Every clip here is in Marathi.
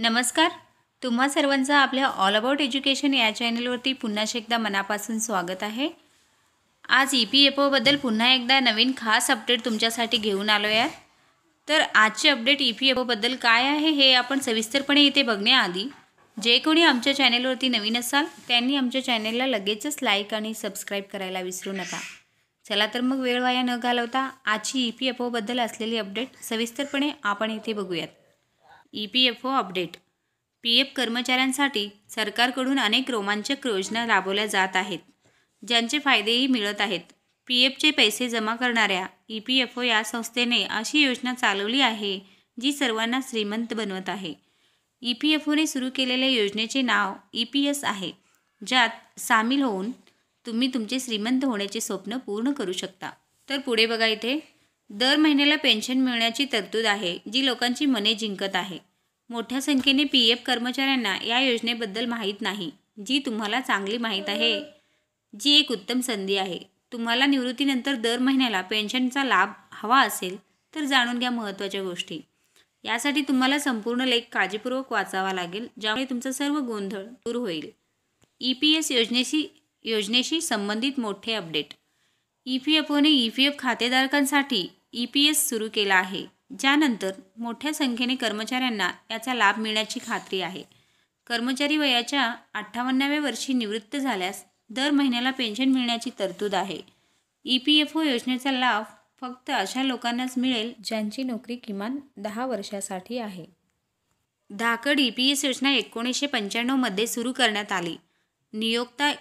नमस्कार. तुम्हा सर्वांचं आपल्या ऑल अबाउट एज्युकेशन या चॅनलवरती पुन्हा एकदा मनापासून स्वागत आहे. आज EPFOबद्दल पुन्हा एकदा नवीन खास अपडेट तुमच्यासाठी घेऊन आलो आहे. तर आजचे अपडेट EPFOबद्दल काय आहे हे आपण सविस्तरपणे इथे बघण्याआधी जे कोणी आमच्या चॅनलवरती नवीन असाल त्यांनी आमच्या चॅनलला लगेचच लाईक आणि सबस्क्राईब करायला विसरू नका. चला तर मग वेळ वाया न घालवता आजची EPFOबद्दल असलेली अपडेट सविस्तरपणे आपण इथे बघूयात. EPFO update. PF कर्मचाऱ्यांसाठी सरकारकडून अनेक रोमांचक योजना राबवल्या जात आहेत, ज्यांचे फायदेही मिळत आहेत. PFचे पैसे जमा करणाऱ्या EPFO या संस्थेने अशी योजना चालवली आहे जी सर्वांना श्रीमंत बनवत आहे. EPFOने सुरू केलेल्या योजनेचे नाव EPS आहे, ज्यात सामील होऊन तुम्ही तुमचे श्रीमंत होण्याचे स्वप्न पूर्ण करू शकता. तर पुढे बघा, इथे दर महिन्याला पेन्शन मिळण्याची तरतूद आहे जी लोकांची मने जिंकत आहे. मोठ्या संख्येने PF कर्मचाऱ्यांना या योजनेबद्दल माहीत नाही, जी तुम्हाला चांगली माहीत आहे. जी एक उत्तम संधी आहे. तुम्हाला निवृत्तीनंतर दर महिन्याला पेन्शनचा लाभ हवा असेल तर जाणून घ्या महत्त्वाच्या गोष्टी. यासाठी तुम्हाला संपूर्ण लेख काळजीपूर्वक वाचावा लागेल, ज्यामुळे तुमचा सर्व गोंधळ दूर होईल. EPS योजनेशी संबंधित मोठे अपडेट. EPFOने EPF खातेधारकांसाठी EPS सुरू केला आहे, ज्यानंतर मोठ्या संख्येने कर्मचाऱ्यांना याचा लाभ मिळण्याची खात्री आहे. कर्मचारी वयाच्या 58व्या वर्षी निवृत्त झाल्यास दर महिन्याला पेन्शन मिळण्याची तरतूद आहे. EPFO योजनेचा लाभ फक्त अशा लोकांनाच मिळेल ज्यांची नोकरी किमान 10 वर्षासाठी आहे. धाकड EPS योजना 1995 मध्ये सुरू करण्यात आली. नियोक्ता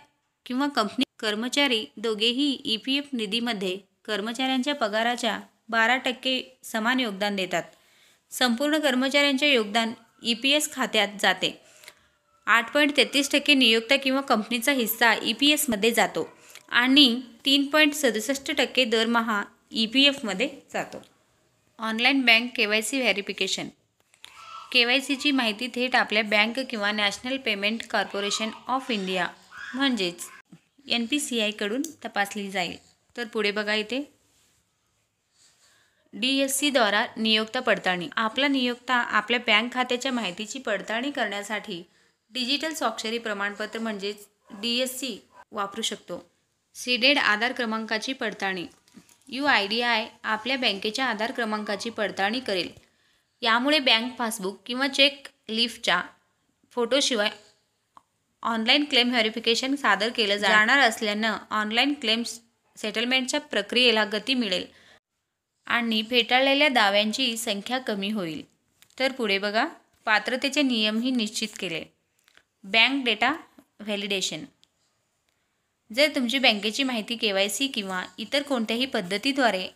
किंवा कंपनी कर्मचारी दोघेही EPF निधीमध्ये कर्मचाऱ्यांच्या पगाराच्या 12% समान योगदान देतात. संपूर्ण कर्मचाऱ्यांचे योगदान EPS खात्यात जाते. 8.33% नियोक्ता किंवा कंपनीचा हिस्सा EPS मध्ये जातो आणि 3.67% दरमहा EPFमध्ये जातो. Online bank KYC verification. KYCची माहिती थेट आपल्या बँक किंवा national payment corporation of India म्हणजेच NPCI कडून तपासली जाईल. तर पुढे बघा, इथे DSC द्वारा नियोक्ता पडताळणी. आपला नियोक्ता आपल्या बँक खात्याच्या माहितीची पडताळणी करण्यासाठी डिजिटल स्वाक्षरी प्रमाणपत्र म्हणजेच DSC वापरू शकतो. सीडेड आधार क्रमांकाची पडताळणी. UIDAI आपल्या बँकेच्या आधार क्रमांकाची पडताळणी करेल. यामुळे बँक पासबुक किंवा चेक लीफच्या फोटोशिवाय ऑनलाईन क्लेम व्हेरिफिकेशन सादर केलं जाणार असल्यानं ऑनलाईन क्लेम्स सेटलमेंटच्या प्रक्रियेला गती मिळेल आणि फेटाळलेल्या दाव्यांची संख्या कमी होईल. तर पुढे बघा, पात्रतेचे नियमही निश्चित केले. Bank data validation. जर तुमची बँकेची माहिती KYC किंवा इतर कोणत्याही पद्धतीद्वारे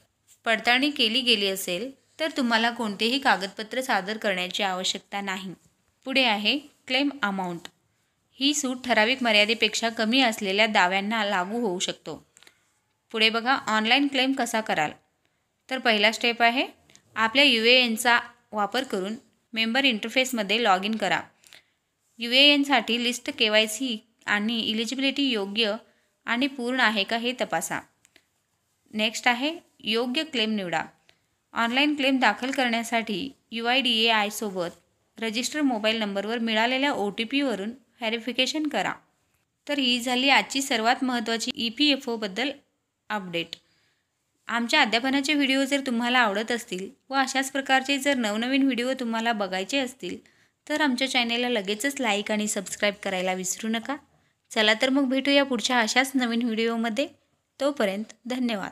पडताळणी केली गेली असेल तर तुम्हाला कोणतेही कागदपत्र सादर करण्याची आवश्यकता नाही. पुढे आहे क्लेम अमाऊंट. ही सूट ठराविक मर्यादेपेक्षा कमी असलेल्या दाव्यांना लागू होऊ शकतो. पुढे बघा, ऑनलाईन क्लेम कसा कराल. तर पहिला स्टेप आहे, आपल्या UANचा वापर करून मेंबर इंटरफेसमध्ये लॉग इन करा. UANसाठी लिस्ट KYC आणि इलिजिबिलिटी योग्य आणि पूर्ण आहे का हे तपासा. नेक्स्ट आहे योग्य क्लेम निवडा. ऑनलाईन क्लेम दाखल करण्यासाठी UIDAI सोबत रजिस्टर मोबाईल नंबरवर मिळालेल्या OTP वरून व्हेरिफिकेशन करा. तर ही झाली आजची सर्वात महत्त्वाची EPFOबद्दल अपडेट. आमच्या अध्यापनाचे व्हिडिओ जर तुम्हाला आवडत असतील व अशाच प्रकारचे जर नवनवीन व्हिडिओ तुम्हाला बघायचे असतील तर आमच्या चॅनेलला लगेचच लाईक आणि सबस्क्राईब करायला विसरू नका. चला तर मग भेटूया पुढच्या अशाच नवीन व्हिडिओमध्ये. तोपर्यंत धन्यवाद.